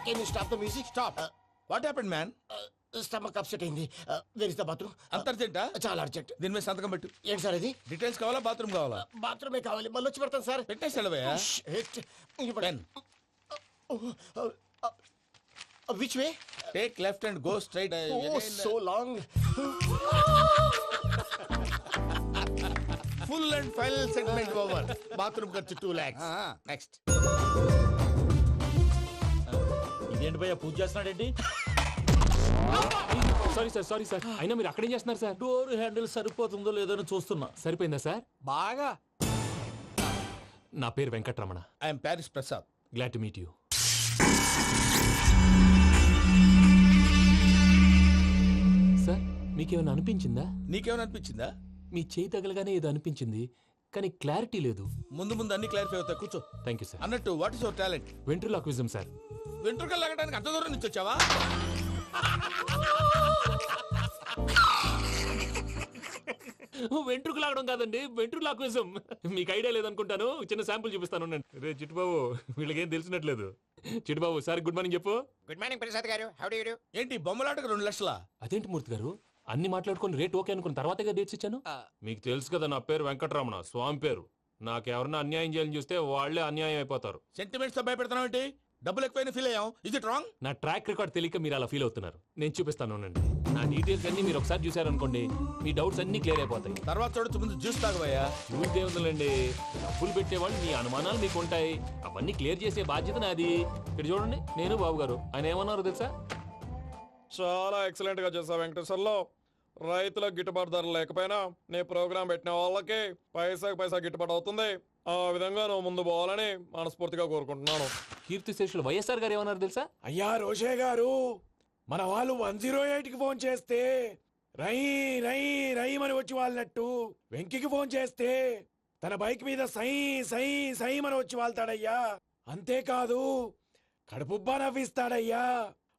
Can you stop the music? Stop. What happened man? Stomach upset అయింది. Where is the bathroom? అంత అర్జెంటా? చాలా urgent. దీని మీద సంతకం పెట్టు. ఏంటి సార్ ఇది? డీటెయిల్స్ కావాలా బాత్రూమ్ కావాలా? బాత్రూమే కావాలి, మళ్ళీ వచ్చి పెడతాను సార్. పెట్టేసి వెళ్ళవయ్యా. Pen. Which way? Take left and go straight. So long. Full and final segment over. Bathroom ఖర్చు 2 lakhs. నెక్స్ట్. ఇదేంటి భయ్యా పూజ చేస్తున్నాడేంటి? సారీ సార్ అయినా మీరు అక్కడేం చేస్తున్నారు సార్? డోర్ హ్యాండిల్ సరిపోతుందో లేదో అని చూస్తున్నా. సరిపోయిందా సార్? బాగా. నా పేరు Venkataramana. I'm Paris Prasad. Glad to meet you. Sir మీకేమైనా అనిపించిందా? నీకేమైనా అనిపించిందా? మీ చేయి తగలగానే ఏదో అనిపించింది, కానీ క్లారిటీ లేదు. ముందు ముందు అన్ని క్లారిఫై అవుతాయి, కూర్చో. Thank you sir. అన్నట్టు what is your talent? Ventriloquism sir. వెంట్రుకలు లాగడానికి అంత దూరం నుంచి వచ్చావా? వెంట్రుకు లాగడం కాదండి, వెంట్రులాక్విజం. మీకు ఐడియా లేదనుకుంటాను, చిన్న శాంపుల్ చూపిస్తాను. రే చిట్టుబాబు, వీళ్ళకేం తెలిసినట్లేదు. చిట్టుబాబు సార్ గుడ్ మార్నింగ్ చెప్పు. Good morning Prasad garu. How do you do? ఏంటి బొమ్మలాటకు 2 లక్షలా? అదేంటి మూర్తి గారు, అన్ని మాట్లాడుకొని రేట్ ఓకే అనుకున్న తర్వాతగా డేట్స్ ఇచ్చాను. మీకు తెలుసు కదా నా పేరు వెంకటరమణ, స్వామి పేరు. నాకెవరన్నా అన్యాయం చేయాలని చూస్తే వాళ్లే అన్యాయం అయిపోతారు. సెంటిమెంట్స్ తో భయపెడతావు ఏంటి? డబ్బులు ఎక్కువైనా ఫీల్ అయ్యాం. Is it wrong? నా ట్రాక్ రికార్డ్ తెలియక మీరు అలా ఫీల్ అవుతున్నారు. నేను చూపిస్తాను ఉండండి. నా డీటెయిల్స్ అన్ని మీరు ఒకసారి చూసారనుకోండి, మీ డౌట్స్ అన్ని క్లియర్ అయిపోతాయి. తర్వాత చూడొచ్చు, ముందు జ్యూస్ తాగబోయా. చూస్తే ఉందండి, డబ్బులు పెట్టేవాళ్ళు మీ అనుమానాలు మీకు ఉంటాయి, అవన్నీ క్లియర్ చేసే బాధ్యత నాది. ఇక్కడ చూడండి, నేను బాబు గారు. ఆయన ఏమన్నారు తెలుసా? చాలా ఎక్సలెంట్ గా చేసావు వెంకటేశ్వర్లో. రైతులకు గిట్టుబాటు ధర లేకపోయినా నీ ప్రోగ్రాం పెట్టిన వాళ్ళకి పైసాకి పైసా గిట్టుబాటు అవుతుంది. ఆ విధంగా నువ్వు ముందు పోవాలని మనస్ఫూర్తిగా కోరుకుంటున్నాను. కీర్తి శేషులు వైఎస్ఆర్ గారు ఏమన్నారు తెలుసా? అయ్యా రోషే గారు, మన వాళ్ళు 108కి ఫోన్ చేస్తే రై రై రైమని వచ్చి వాళ్ళనట్టు, వెంకికి ఫోన్ చేస్తే తన బైక్ మీద సై సై సైమని వచ్చి వాళ్తాడయ్యా. అంతేకాదు కడుపుబ్బా నవ్విస్తాడయ్యా.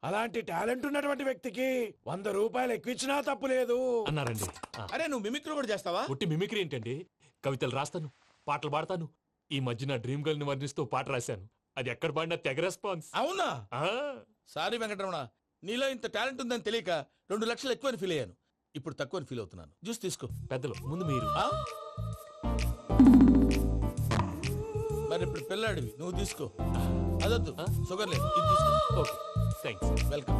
అలాంటి టాలెంట్ ఉన్నటువంటి వ్యక్తికి 100 రూపాయలు ఎక్కువిచ్చినా తప్పు లేదు అన్నారండి. అరే నువ్వు మిమిక్రీ కూడా చేస్తావా? పుట్టి మిమిక్రీ ఏంటండి, కవితలు రాస్తాను, పాటలు పాడతాను. ఈ మధ్య నా డ్రీమ్ గర్ల్ ని వర్ణిస్తూ పాట రాశాను, అది ఎక్కడ పాడినా తెగ రెస్పాన్స్. అవునా? సారీ వెంకటరమణ, నీలో ఇంత టాలెంట్ ఉందని తెలియక 2 లక్షలు ఎక్కువని ఫీల్ అయ్యాను. ఇప్పుడు తక్కువని ఫీల్ అవుతున్నాను. జ్యూస్ తీసుకో. పెద్దలు ముందు మీరు. మరి ఇప్పుడు పిల్లాడివి, నువ్వు తీసుకో. అదొద్దు, షుగర్ లేదు, ఇది తీసుకో. Okay thanks. వెల్కమ్.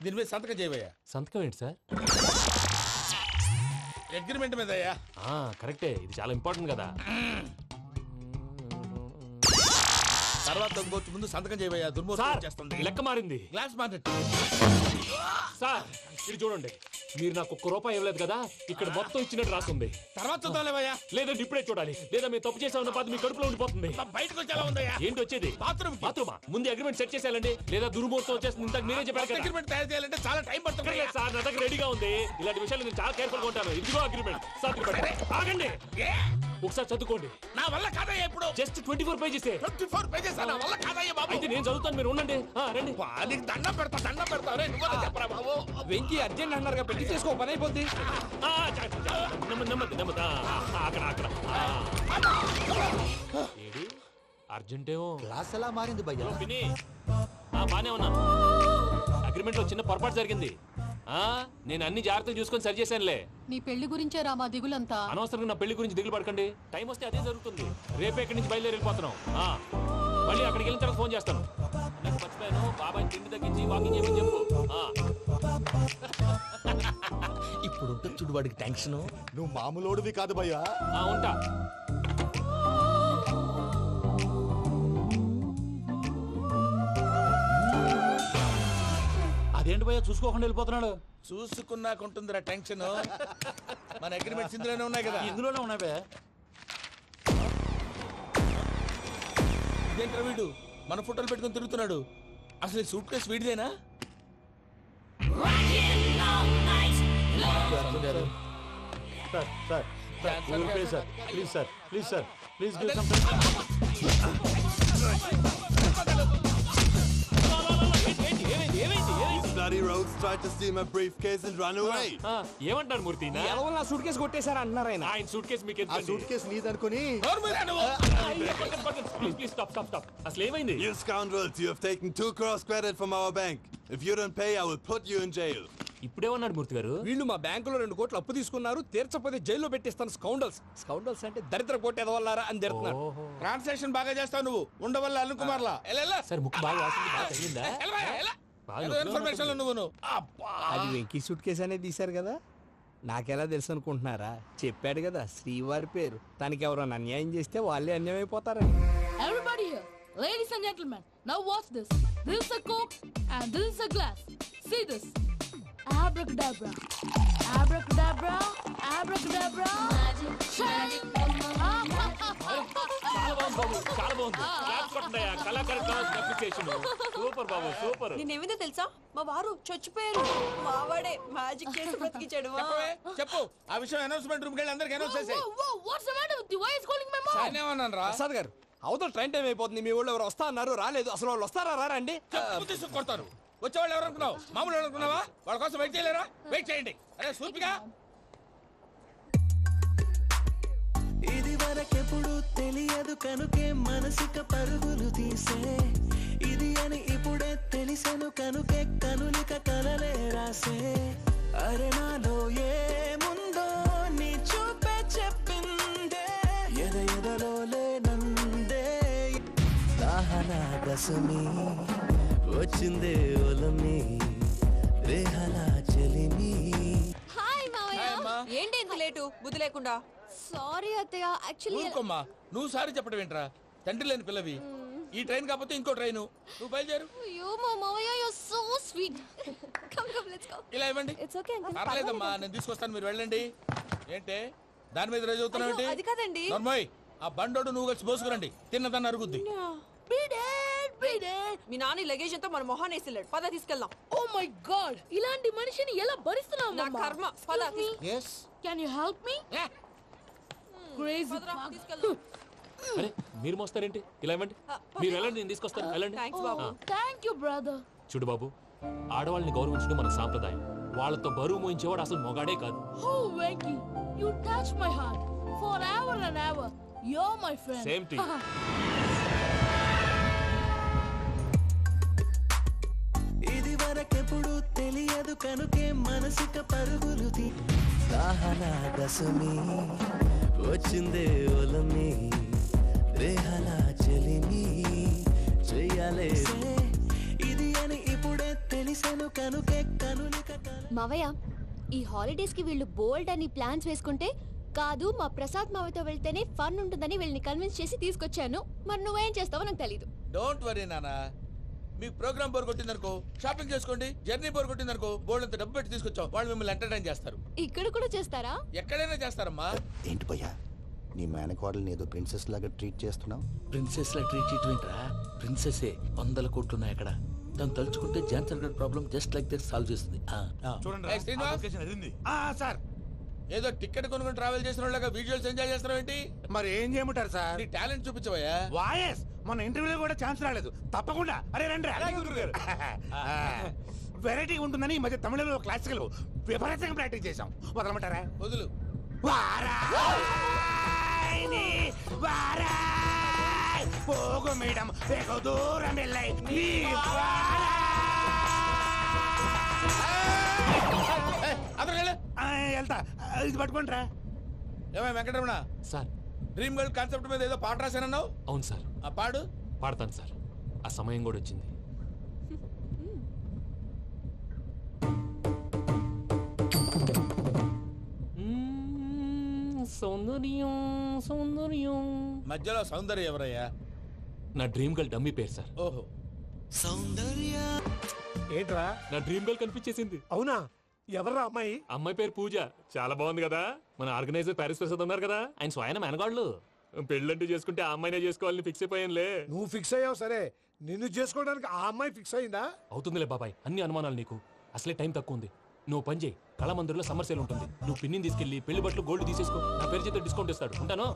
దీని మీద సంతకం చేయవయ్యా. సంతకం ఏంటి సార్? అగ్రిమెంట్ మీద అయ్యా. కరెక్టే, ఇది చాలా ఇంపార్టెంట్ కదా. తర్వాత ఇంకొచ్చి ముందు సంతకం చేయవయ్యా. దుర్మోహం చేస్తుంది. లెక్క మారింది. Glass market. సార్ ఇది చూడండి, మీరు నాకు 1 రూపాయి ఇవ్వలేదు కదా, ఇక్కడ మొత్తం ఇచ్చినట్టు రాస్తుంది. తర్వాత చూద్దాంలేవయ్యా. లేదంటే ఇప్పుడే చూడాలి, లేదా మీరు తప్పు చేసామన్న బాధ మీ కడుపులో ఉండిపోతుంది. బయటకు వచ్చి ఎలా ఉందయ్యా? ఏంటి వచ్చేది? బాత్రూమా? ముందు అగ్రిమెంట్ సెట్ చేసేయాలండి, లేదా దుర్మూర్తం వచ్చేస్తుంది. ఇంతకు మీరే చెప్పారు కదా. అగ్రిమెంట్ తయారు చేయాలంటే చాలా టైం పడుతుంది సార్. నా దగ్గర రెడీగా ఉంది. ఇలాంటి విషయాలు నేను చాలా కేర్ఫుల్ గా ఉంటాను. ఇదిగో అగ్రిమెంట్. ఆగండి, ఒకసారి చదువుకోండి. నా వల్ల కాదయ్యా. ఇప్పుడు జస్ట్ 24 పేజెస్. 24 పేజెస్ నా వల్ల కాదయ్యా బాబు. అయితే నేను చదువుతాను, మీరు ఉండండి. రండి. నీకు దండం పెడతా. చెప్పరా బాబు. వెంకీ అర్జెంట్ అన్నారు, పెళ్లి చేసుకో, పని అయిపోద్ది. నెమ్మది. అక్కడ ఏడి అర్జెంటేమో. క్లాస్ ఎలా మారింది భయ్యా? బానే ఉన్నాను. అగ్రిమెంట్ లో చిన్న పొరపాటు జరిగింది. నేను అన్ని జాగ్రత్తలు చూసుకొని సరి చేశానులే. నీ పెళ్లి గురించే రామా దిగులంతా. అనవసరంగా నా పెళ్లి గురించి దిగులు పడకండి. టైం వస్తే అదే జరుగుతుంది. రేపే ఇక్కడి నుంచి బయలుదేరి వెళ్ళిపోతున్నాం. మళ్ళీ అక్కడికి వెళ్ళిన తర్వాత ఫోన్ చేస్తాను. నాకు మర్చిపోయాను, బాబాయ్ తిండి తగ్గించి వాకింగ్ చేయమని చెప్పు. ఇప్పుడు ఉంటుంది చూడు వాడికి టెన్షన్. నువ్వు మామూలోడివి కాదు భయ్యా. ఉంటా. అదేంటి భయ్యా చూసుకోకుండా వెళ్ళిపోతున్నాడు? చూసుకున్నాకుంటుందిరా టెన్షన్. మన అగ్రిమెంట్స్ ఇందులోనే ఉన్నాయి కదా. ఇందులోనే ఉన్నాయి భయ్యా. ఇదేంట్రా వీడు మన ఫోటోలు పెట్టుకుని తిరుగుతున్నాడు? అసలు సూట్ కేసు వీడిదేనా? bloody rogues tried to steal my briefcase and run away. ఆ, ఏమంటారు మూర్తి నా? ఎవరో నా సూట్ కేసు కొట్టేశారు అంటున్నారు ఆయన. ఆయన సూట్ కేసు మీకు ఆ సూట్ కేసు నీదనుకుని. ప్లీజ్ స్టాప్ అసలు ఏమైంది? You scoundrels, you have taken 2 crores credit from our bank. If you don't pay, I will put you in jail. ఇప్పుడేమన్నాడు మూర్తి గారు? వీళ్ళు మా బ్యాంకులో 2 కోట్లు అప్పు తీసుకున్నారు, తీర్చపోతే జైల్లో పెట్టిస్తాను. స్కౌండల్స్ అంటే దరిద్ర కొట్టేదవల్లారా అని తిడుతున్నారు. ట్రాన్సాక్షన్ బాగా చేస్తావు నువ్వు ఉండవల్ల అల్లు కుమార్లా సార్ ముక్కు బాగా వాసింది, బాగా తగిలిందా? బాగా నొప్పిగా ఇన్ఫర్మేషన్ నువ్వు అది వెంకీ సూట్ కేసు అనేది తీశారు కదా, నాకెలా తెలుసు అనుకుంటున్నారా? చెప్పాడు కదా శ్రీవారి పేరు. తనకి ఎవరైనా అన్యాయం చేస్తే వాళ్ళే అన్యాయం అయిపోతారని. Everybody here, ladies and gentlemen, now watch this. This is a Coke and this is a glass. See this. Abracadabra. Abracadabra. Abracadabra. Magic. చాలా బాగుంది బాబు, చాలా బాగుంది. క్లాప్స్ కొట్టండియా, కళాకారు క్లాస్ అప్రిసియేషన్. సూపర్ బాబు, సూపర్. నేనేమిందో తెలుసా, మా వారు చచ్చిపోయారు. మావాడే మ్యాజిక్ చేసి బ్రతికించాడు. చెప్పు ఆ విషయం అనౌన్స్మెంట్ రూమ్ కెళ్ళి అందరికి అనౌన్స్ చేసేయ్. Whoa, what's the matter with you? Why is calling my mom? నేనేమన్నాను రా? ప్రసాద్ గారు, అవతల ట్రైన్ టైం అయిపోతుంది. మీ వాళ్ళు ఎవరు వస్తా అన్నారు, రాలేదు. అసలు వాళ్ళు వస్తారా రారా అండి? చెప్పు తీసుకు కొడతారు. వచ్చేవాళ్ళు ఎవరు అనుకున్నావు? మామూలు ఎవరు అనుకున్నావా? వాళ్ళ కోసం వెయిట్ చేయలేరా? వెయిట్ చేయండి. అరే సూపిగా ఇది వరకెప్పుడు తెలియదు కనుకే మనసిక పరుగులు తీసే, ఇది అని ఇప్పుడే తెలిసెను కనుకే కనులిక కలలే రాసే. అరే నాలో ఏముందో నీ చూపే చెప్పిందే, ఎదలో లేనందే. దాహనా దశమి వచ్చిందే ఒలమి, రేహలా చెలిమి. హాయ్ మావయ్య. ఏంటి ఇంత లేటు బుద్ధి లేకుండా? Sorry అత్తయ్య, actually ఊరుకోమ్మా. నువ్వు సారి చెప్పడం ఏంట్రా? తండ్రి లేని పిల్లవి. ఈ ట్రైన్ కాకపోతే ఇంకో ట్రైన్. నువ్వు బయలుదేరు. అయ్యో మా మావయ్య, you're so sweet. Come, let's go. ఇలా ఇవ్వండి. It's okay, uncle. పర్లేదమ్మా, నేను తీసుకొస్తాను, మీరు వెళ్ళండి. ఏంటే దాని మీద రోజు అవుతున్నావు? అది కాదండి. నర్మోయ్, ఆ బండోడు నువ్వు కలిసి పోసుకురండి. తిన్నదాన్ని అరుగుద్ది. మీ నాని లగేజ్ అంతా మన మొహాన్ని వేసిల్లాడు. పద తీసుకెళ్దాం. Oh my god, ఇలాంటి మనిషిని ఎలా భరిస్తున్నావు? నా కర్మ. పద Yes. Can you help me? Crazy. తీసుకెళ్దాం. అరే మీరు మోస్తారేంటి? ఇలా ఇవ్వండి, మీరు వెళ్ళండి, నేను తీసుకొస్తాను. వెళ్ళండి. Thanks Babu. Thank you, brother. చూడు బాబు, ఆడవాళ్ళని గౌరవించడం మన సాంప్రదాయం. వాళ్ళతో బరువు మోయించేవాడు అసలు మొగాడే కాదు. Oh, Venky, you touch my heart. Forever and ever, you're my friend. Same to you. ఇది వరకెప్పుడు తెలియదు కనుకే మనసిక పరుగులు దాహనా దశమి వచ్చిందే ఒలమి, రేహలా చెలిమి చెయ్యాలే. ఇది అని ఇప్పుడే తెలిసెను కనుకే కనులిక. మావయ్య, ఈ హాలిడేస్ కి వీళ్ళు బోల్డ్ అని ప్లాన్స్ వేసుకుంటే కాదు మా ప్రసాద్ మావయ్యతో వెళ్తేనే ఫన్ ఉంటుందని వీళ్ళని కన్విన్స్ చేసి తీసుకొచ్చాను. మరి నువ్వేం చేస్తావో నాకు తెలీదు. డోంట్ వరీ నానా. మీకు ప్రోగ్రామ్ బోర్ కొట్టిందనుకో షాపింగ్ చేసుకోండి. జర్నీ బోర్ కొట్టిందనుకో బోర్డు అంత డబ్బు పెట్టి తీసుకొచ్చాం. వాళ్ళు మిమ్మల్ని ఎంటర్టైన్ చేస్తారు. ఇక్కడ కూడా చేస్తారా? ఎక్కడైనా చేస్తారమ్మా. ఏంటి భయ్యా, నీ మేనకోడల్ని ఏదో ప్రిన్సెస్ లాగా ట్రీట్ చేస్తున్నావు? ప్రిన్సెస్ లా ట్రీట్ చేయటమేంట్రా? ప్రిన్సెసే 100 కోట్లు ఉన్నాయి అక్కడ. దాన్ని తలుచుకుంటే జాన్సన్ గడ్ problem just like that solve చేస్తుంది. సార్, ఏదో టికెట్ కొనుక్కొని ట్రావెల్ చేసిన వాళ్ళగా విజువల్స్ ఎంజాయ్ చేస్తున్నావు ఏంటి? మరి ఏం చేయమంటారు సార్? నీ టాలెంట్ చూపించవయ్యా. వాయస్ మన ఇంటర్వ్యూలో కూడా ఛాన్స్ రాలేదు. తప్పకుండా అరే రండి. వెరైటీ ఉంటుందని ఈ మధ్య తమిళంలో క్లాసికల్ విపరీతంగా ప్రాక్టీస్ చేశాం. వదలమంటారా? వదులు. వారాయ్ వారాయ్ పోగు మేడం వెగు దూరం వెళ్ళై నీ వెళ్తా. ఇది పట్టుకుంటారా? ఏమై Venkataramana, sir, dream girl concept మీద ఏదో పాట రాశానన్నావు. అవును సార్. ఆ పాడు. పాడతాను సార్. ఆ సమయం కూడా వచ్చింది. సౌందర్యం సౌందర్యం. మధ్యలో సౌందర్య ఎవరయ్యా? నా డ్రీమ్ గర్ల్ డమ్మీ పేరు సార్. ఓహో, సౌందర్య ఏంట్రా? నా డ్రీమ్ గర్ల్ కనిపించేసింది. అవునా? ఎవర్రా అమ్మాయి? అమ్మాయి పేరు పూజ. చాలా బాగుంది కదా. మన ఆర్గనైజర్ ప్యారిస్ ప్రసాద్ ఉన్నారు కదా, ఆయన స్వయం మెనగాళ్ళు. పెళ్ళంటూ చేసుకుంటే ఆ అమ్మాయినే చేసుకోవాలని ఫిక్స్ అయిపోయానులే. నువ్వు ఫిక్స్ అయ్యావు సరే, నిన్ను చేసుకోవడానికి ఆ అమ్మాయి ఫిక్స్ అయిందా? అవుతుందిలే బాబాయ్, అన్ని అనుమానాలు నీకు. అసలే టైం తక్కువ ఉంది. నువ్వు పని చేయి, కళామందిర్లో సమ్మర్ సేల్ ఉంటుంది. నువ్వు పిన్నిని తీసుకెళ్లి పెళ్లి బట్టలు గోల్డ్ తీసేసుకో. నా పేరు చేత డిస్కౌంట్ ఇస్తాడు. ఉంటాను.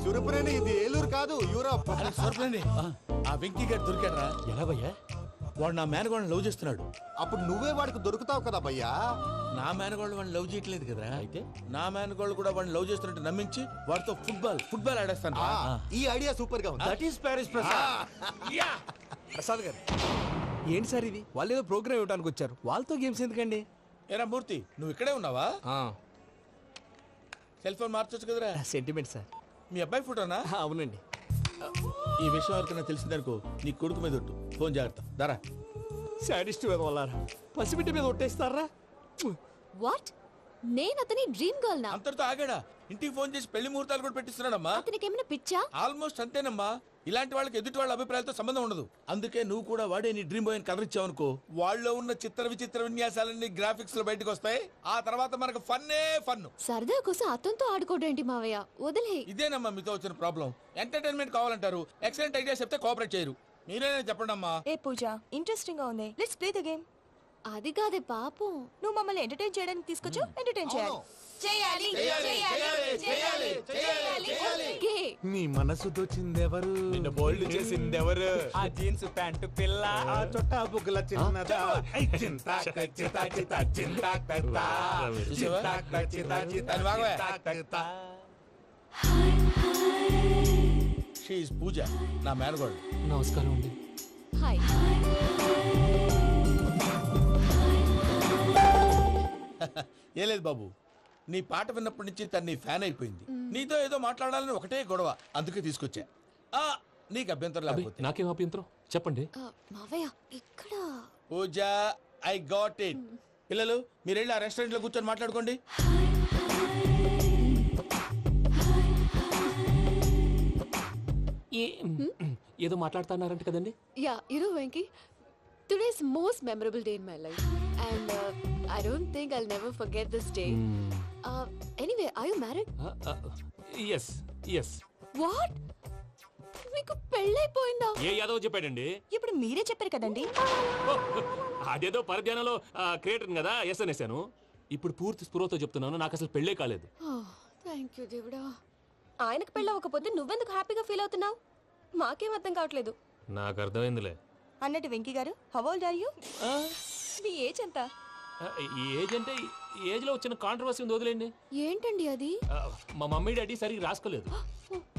సురపురేని ఇది ఏలూరు కాదు, యూరోప్. ఆ వెంకీ గారు దొరికాడరా? ఎలా భయ్యా? వాడు నా మేనగోళ్ళని లవ్ చేస్తున్నాడు. అప్పుడు నువ్వే వాడికి దొరుకుతావు కదా భయ్యా. నా మేనగోళ్ళు వాడిని లవ్ చేయట్లేదు కదరా. అయితే నా మేనగోళ్ళు కూడా వాడిని లవ్ చేస్తున్నట్టు నమ్మించి వాడితో ఫుట్బాల్ ఆడేస్తాను. ఈ ఐడియా సూపర్ గా ఉంది. That is Paris Prasad. Prasad గారు ఏంటి సార్ ఇది? వాళ్ళు ఏదో ప్రోగ్రామ్ ఇవ్వడానికి వచ్చారు, వాళ్ళతో గేమ్స్ ఎందుకండి? ఏరా మూర్తి, నువ్వు ఇక్కడే ఉన్నావా? సెల్ ఫోన్ మార్చొచ్చు కదరా. Sentiment sir. మీ అబ్బాయి ఫోటోనా? అవునండి. ఈ విషయం ఎవరికైనా తెలిసిందనుకో నీ కొడుకు మీద ఒట్టు. ఫోన్ జాగ్రత్త. దారా. సాడిస్ట్ వాళ్ళారా, పసిబిడ్డ మీద ఒట్టేస్తారా? వాట్? నేను అతని డ్రీమ్ గర్ల్ నా? అంతటితో ఆగాడా? ఇంటికి ఫోన్ చేసి పెళ్లి ముహూర్తాలు కూడా పెట్టిస్తున్నాడమ్మా. అతనికి ఏమైనా పిచ్చా? ఆల్మోస్ట్ అంతేనమ్మా. ఇలాంటి వాళ్ళకి ఎదుటి వాళ్ళ అభిప్రాయాలతో సంబంధం ఉండదు. అందుకే నువ్వు కూడా వాడే నీ డ్రీమ్ బాయ్ అని కలర్ ఇచ్చావనుకో, వాళ్ళలో ఉన్న చిత్ర విచిత్ర విన్యాసాలన్నీ గ్రాఫిక్స్ లో బయటకు వస్తాయి. ఆ తర్వాత మనకు ఫన్నే ఫన్. సరదా కోసం అతనితో ఆడుకోవడేంటి మావయ్య? వదిలే. ఇదేనమ్మా మీతో వచ్చిన ప్రాబ్లం. ఎంటర్టైన్మెంట్ కావాలంటారు, ఎక్సలెంట్ ఐడియా చెప్తే కోఆపరేట్ చేయరు. మీరేనే చెప్పండి అమ్మా. ఏ పూజ, ఇంట్రెస్టింగ్ గా ఉంది. Let's play the game. అది కాదే పాపం. నువ్వు మమ్మల్ని ఎంటర్టైన్ చేయడానికి తీసుకొచ్చు, ఎంటర్టైన్ చేయాలి. ఓకే. నీ మనసు దోచిందెవరు? నిన్ను బోల్డ్ చేసిందెవరు? ఆ జీన్స్ ప్యాంటు పిల్ల, ఆ చొట్టా బుగ్గల చిన్నదా. షీ ఈజ్ పూజ, నా మేనగోడు. నమస్కారం అండి. హాయ్. ఏ లేదు బాబు, నీ పాట విన్నప్పటి నుంచి తను నీ ఫ్యాన్ అయిపోయింది. నీతో ఏదో మాట్లాడాలని ఒకటే గొడవ, అందుకే తీసుకొచ్చా. నీకు అభ్యంతరం లేకపోతే. నాకేం అభ్యంతరం చెప్పండి. మావయ్య ఇక్కడ. పూజ, ఐ గాట్ ఇట్. పిల్లలు మీరు వెళ్ళి ఆ రెస్టారెంట్ లో కూర్చొని మాట్లాడుకోండి. ఏదో మాట్లాడుతున్నారంట కదండి. Yeah, you know Venky, today's most memorable day in my life, and I don't think I'll never forget this day. Anyway, are you married? yes. What? మీకు పెళ్ళైపోయిందా? ఏ యాదవ్ చెప్పాడండి? ఇప్పుడు మీరే చెప్పారు కదండి. అదేదో పరధ్యానంలో క్రియేటర్ కదా ఎస్ అనేసాను. ఇప్పుడు పూర్తి స్పృహతో చెప్తున్నాను, నాకు అసలు పెళ్ళే కాలేదు. థ్యాంక్ యూ దేవుడా. ఆయనకు పెళ్ళవకపోతే నువ్వెందుకు హ్యాపీగా ఫీల్ అవుతున్నావు? మాకేం అర్థం కావట్లేదు. నాకు అర్థమైందిలే. అన్నట్టు వెంకీ గారు, హౌ ఓల్డ్ ఆర్ యు? మీ ఏజ్ ఎంత? ఈ ఏజ్ అంటే ఏజ్ లో వచ్చిన కాంట్రవర్సీ ఉంది, వదిలేండి. ఏంటండి అది? మా మమ్మీ డాడీ సరిగ్గా రాసుకోలేదు,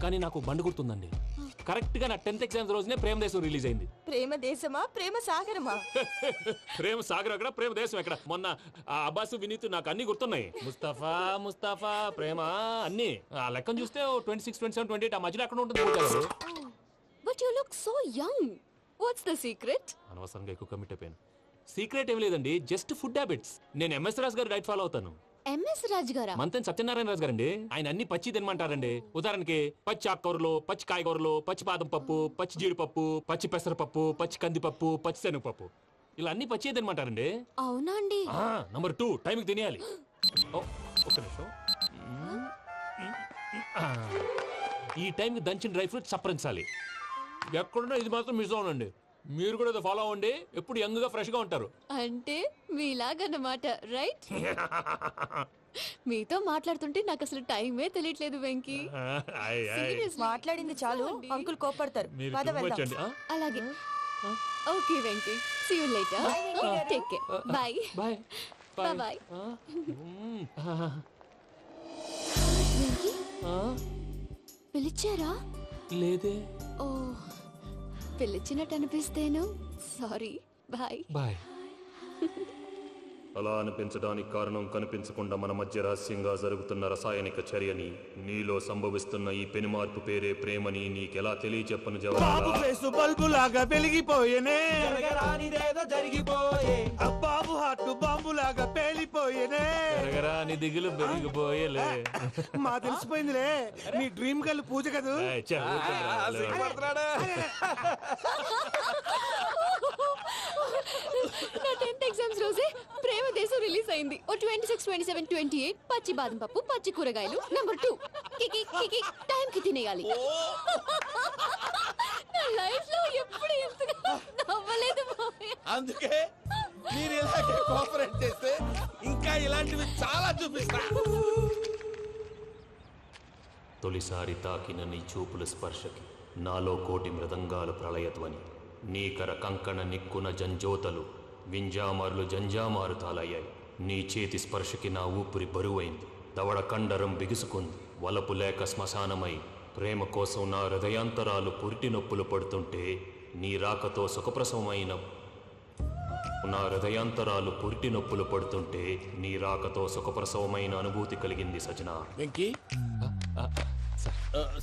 కానీ నాకు బండి గుర్తుందండి. కరెక్ట్ గా నా 10th ఎగ్జామ్స్ రోజునే ప్రేమ దేశం రిలీజ్ అయింది. ప్రేమ దేశమా, ప్రేమ సాగరమా? ప్రేమ సాగర్ ఎక్కడ, ప్రేమ దేశం ఎక్కడ? మొన్న అబ్బాసు వినీత్ నాకు అన్ని గుర్తున్నాయి. ముస్తఫా ప్రేమ అన్ని ఆ లెక్కను చూస్తే 26, 27, 28 ఆ మధ్యలో ఎక్కడ ఉంటుంది. But you look so young. What's the secret? అనవసరంగా ఎక్కువ కమిట్ అయిపోయాను. సీక్రెట్ ఏం లేదండి, జస్ట్ ఫుడ్ హ్యాబిట్స్. నేను ఎంఎస్ రాజు గారు డైట్ ఫాలో అవుతాను. ఎంఎస్ రాజు గారా? మంతెన్ సత్యనారాయణ రాజు గారండి. ఆయన అన్ని పచ్చి తినమంటారండి. ఉదాహరణకి పచ్చి ఆకుకూరలు, పచ్చి కాయగూరలు, పచ్చి బాదం పప్పు, పచ్చి జీడిపప్పు, పచ్చి పెసరపప్పు, పచ్చి కందిపప్పు, పచ్చి శనగపప్పు, ఇలా అన్ని పచ్చి తినమంటారండి. అవునా అండి? నంబర్ 2, టైంకి తినేయాలి. ఒక్క నిమిషం. ఈ టైంకి దంచిన డ్రై ఫ్రూట్స్ సప్పరించాలి. ఎక్కడున్నా ఇది మాత్రం మిస్ అవునండి. మీరు కూడా ఇది ఫాలో అవ్వండి, ఎప్పుడు యంగ్ గా ఫ్రెష్ గా ఉంటారు. అంటే మీలాగన్నమాట, రైట్? మీతో మాట్లాడుతుంటే నాకు అసలు టైమే తెలియట్లేదు వెంకీ. మాట్లాడింది చాలు, అంకుల్ కోపడతారు. అలాగే. Okay Venky, see you later. Take care. Bye bye bye. పిలిచారా? లేదే. ఓ, పిలిచినట్టు అనిపిస్తేను సారీ. Bye bye. అలా అనిపించడానికి కారణం కనిపించకుండా మన మధ్య రహస్యంగా జరుగుతున్న రసాయనిక చర్యని, నీలో సంభవిస్తున్న ఈ పెనుమార్పు పేరే ప్రేమని నీకెలా తెలియచెప్పను జవాబు. బల్బులాగా వెలిగిపోయేనే, బాబు హార్ట్ బాంబులాగా పేలిపోయేనే. నీ దిగులు పెరిగిపోయేలే. మా తెలిసిపోయిందిలే, నీ డ్రీమ్ గర్ల్ పూజ కదా. నా 10th ఎగ్జామ్స్ రోజే ప్రేమ దేశం రిలీజ్ అయింది. ఓ 26, 27, 28 పచ్చి బాదం పప్పు, పచ్చి కూరగాయలు. నంబర్ 2, కికి టైం కి తినేయాలి. నా లైఫ్ లో ఎప్పుడు ఎంతగా నవ్వలేదు మామయ్య. అందుకే మీరు ఇలాగే కోఆపరేట్ చేస్తే ఇంకా ఇలాంటివి చాలా చూపిస్తా. తొలిసారి తాకిన నీ చూపుల స్పర్శకి నాలో కోటి మృదంగాలు ప్రళయధ్వని. నీకర కంకణ నిక్కున జంజోతలు వింజామారులు జంజామారుతాలయ్యాయి. నీ చేతి స్పర్శకి నా ఊపిరి బరువైంది. దవడ కండరం బిగుసుకుంది. వలపు లేక శ్మశానమై ప్రేమ కోసం నా హృదయాంతరాలు పురిటి నొప్పులు పడుతుంటే నీ రాకతో సుఖప్రసవమైన నా హృదయాంతరాలు పురిటి నొప్పులు పడుతుంటే నీ రాకతో సుఖప్రసవమైన అనుభూతి కలిగింది సజనా. వెంకీ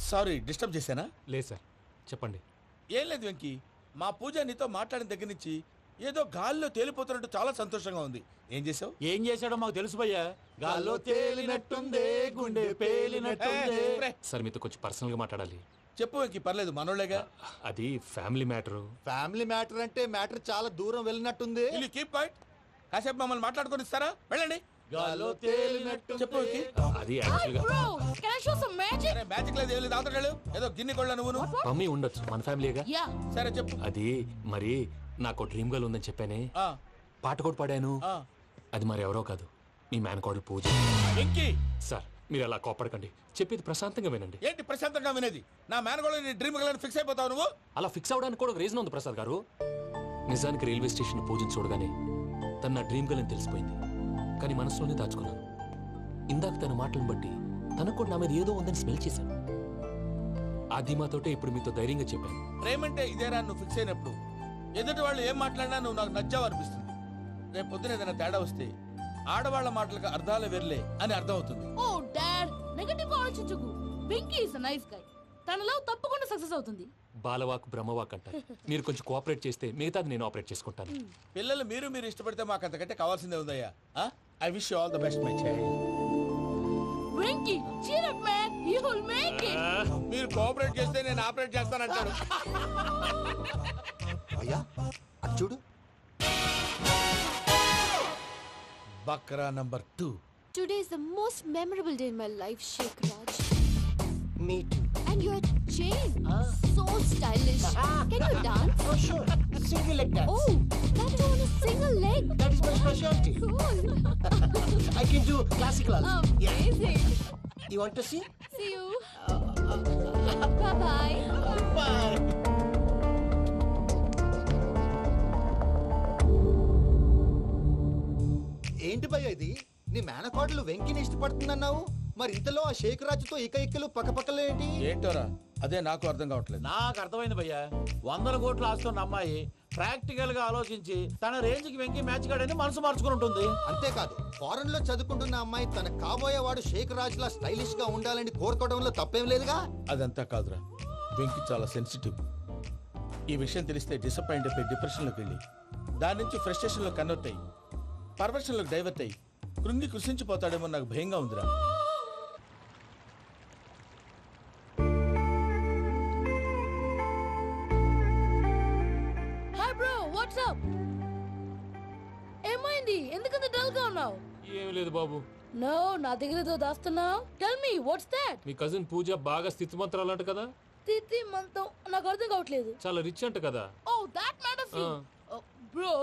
సారీ డిస్టర్బ్ చేశానా? లేదు సార్, చెప్పండి. ఏం లేదు వెంకీ, మా పూజ నీతో మాట్లాడిన దగ్గర నుంచి ఏదో గాల్లో తేలిపోతున్నట్టు చాలా సంతోషంగా ఉంది. ఏం చేసావు? ఏం చేశాడో మాకు తెలుసు భయ్యా. గాల్లో తేలినట్టుందే, గుండె పేలినట్టుందే. సార్ మీతో కొంచెం పర్సనల్గా మాట్లాడాలి. చెప్పు వెంకీ, పర్లేదు మనోళ్ళేగా. అది ఫ్యామిలీ మ్యాటరు. ఫ్యామిలీ మ్యాటర్ అంటే మ్యాటర్ చాలా దూరం వెళ్ళినట్టుంది. Will keep point. కాసేపు మమ్మల్ని మాట్లాడుకొని ఇస్తారా? వెళ్ళండి. గాల్లో తేలినట్టు చెప్పు వెంకీ. అది Hi యాక్చువల్గా bro, can I show some magic? అరే మ్యాజిక్ లేదు, ఏం లేదు, ఆతడాలు ఏదో గిన్నె కొళ్ళ నువ్వును. మమ్మీ ఉండొచ్చు, మన ఫ్యామిలీగా. Yeah. సరే చెప్పు. అది మరి నాకు డ్రీమ్ గర్ల్ ఉందని చెప్పానే, ఆ, పాట కూడా పాడాను. ఆ. అది మరి ఎవరో కాదు, మీ మేనకోడలు పూజ. వెంకీ సార్ మీరు అలా కోపడకండి, చెప్పేది ప్రశాంతంగా వినండి. ఏంటి ప్రశాంతంగా వినేది? నా మేనగోళ్ళు నీ డ్రీమ్ గలని ఫిక్స్ అయిపోతావు నువ్వు. అలా ఫిక్స్ అవడానికి కూడా ఒక రీజన్ ఉంది ప్రసాద్ గారు. నిజానికి రైల్వే స్టేషన్ పూజను చూడగానే తన నా డ్రీమ్ గర్ల్ అని తెలిసిపోయింది. కానీ మనసులోనే దాచుకున్నాను. ఇందాక తన మాటలను బట్టి తనకు కూడా నా మీద ఏదో ఉందని స్మెల్ చేశాను. ఆ ధీమాతోటే ఇప్పుడు మీతో ధైర్యంగా చెప్పాను. ప్రేమంటే ఇదేరా నువ్వు ఫిక్స్ అయినప్పుడు ఎదుటి వాళ్ళు ఏం మాట్లాడినా నువ్వు నాకు నచ్చావు అనిపిస్తుంది. రేపు పొద్దున ఏదైనా తేడా వస్తే ఆడవాళ్ల మాటలకు అర్థాలే వెర్లే అని అర్థం అవుతుంది. Oh dad, నెగటివ్ ఆలోచించకు. Venky is nice guy. తన లవ్ తప్పకుండా సక్సెస్ అవుతుంది. బాలవాక్ బ్రహ్మవాక్ అంటారు. మీరు కొంచెం కోఆపరేట్ చేస్తే మిగతాది నేను ఆపరేట్ చేసుకుంటాను. పిల్లలు మీరు ఇష్టపడితే మాకు అంతకంటే కావాల్సిందే ఉందయ్యా. I wish you all the best my child. Venky, cheer up man, you will make it. మీరు కోఆపరేట్ చేస్తే నేను ఆపరేట్ చేస్తానంటాడు. అయ్యా అది చూడు. Bakra number 2. Today is the most memorable day in my life, Sheikh Raj. Me too. And your chain, so stylish. Can you dance? Oh, sure. Single leg dance. Oh, that too on a single leg. That is my specialty. Cool. I can do classical also. Amazing. You want to see? See you. Bye-bye. Bye. ఏంటి భయ్య ఇది? నీ మేనకోడలు వెంకిని ఇష్టపడుతుందన్నావు, మరి ఇంతలో ఆ షేక్ రాజుతో ఇక్కలు పక్కపక్కలు ఏంటి? ఏంటోరా అదే నాకు అర్థం కావట్లేదు. నాకు అర్థమైంది భయ్యా. 100 కోట్లు ఆస్తున్న అమ్మాయి ప్రాక్టికల్ గా ఆలోచించి తన రేంజ్ కి వెంకి మ్యాచ్ కాడని మనసు మార్చుకుని ఉంటుంది. అంతేకాదు, ఫారెన్ లో చదువుకుంటున్న అమ్మాయి తన కాబోయేవాడు షేక్ రాజ్ లా స్టైలిష్ గా ఉండాలని కోరుకోవడంలో తప్పేం లేదుగా. అదంతా కాదురా, వెంకి చాలా సెన్సిటివ్. ఈ విషయం తెలిస్తే డిసప్పాయింట్ అయిపోయి డిప్రెషన్లోకి వెళ్ళి దాని నుంచి ఫ్రస్ట్రేషన్లో కన్వర్ట్ అయ్యి పర్వర్షన్లోకి డైవర్ట్ అయ్యి కృంగి కృషించిపోతాడేమో నాకు భయంగా ఉందిరా. Hi bro, what's up? ఏమైంది? ఎందుకంత డల్ గా ఉన్నావు? ఏం లేదు బాబు. No, నా దగ్గర ఏదో దాస్తున్నావు. Tell me, what's that? మీ కజిన్ పూజ బాగా స్థితిమంతరాలు అంట కదా. తిత్తి మంతం నాకు అర్థం కావట్లేదు. చాలా రిచ్ అంట కదా. Oh, that matters to you. Bro,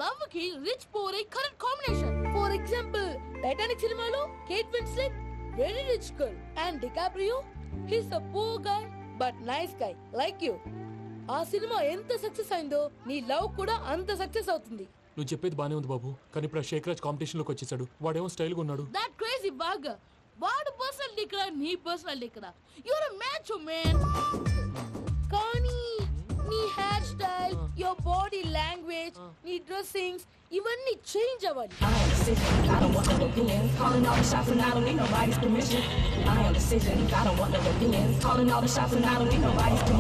love కి rich poor correct combination. For example Titanic సినిమాలో Kate Winslet very rich girl and DiCaprio he's a poor guy but nice guy like you. ఆ cinema ఎంత success అయిందో నీ love కూడా అంత success అవుతుంది. నువ్వు చెప్పేది బానే ఉంది బాబు, కానీ ఇప్పుడు షేక్ రాజ్ కాంపిటీషన్ లోకి వచ్చేసాడు. వాడేమో స్టైల్ గా ఉన్నాడు. That crazy bag. వాడు పర్సనల్ ఇక్కడ నీ పర్సనల్ ఇక్కడ. You are a match man. కానీ నీ hair style, your body language, నీ డ్రెస్సింగ్స్ ఇవన్నీ చేంజ్ అవ్వాలి. I don't want no opinions. Calling all the shots and I don't need nobody's permission. I am decision. I don't want no opinions. Calling all the shots and I don't need nobody's permission.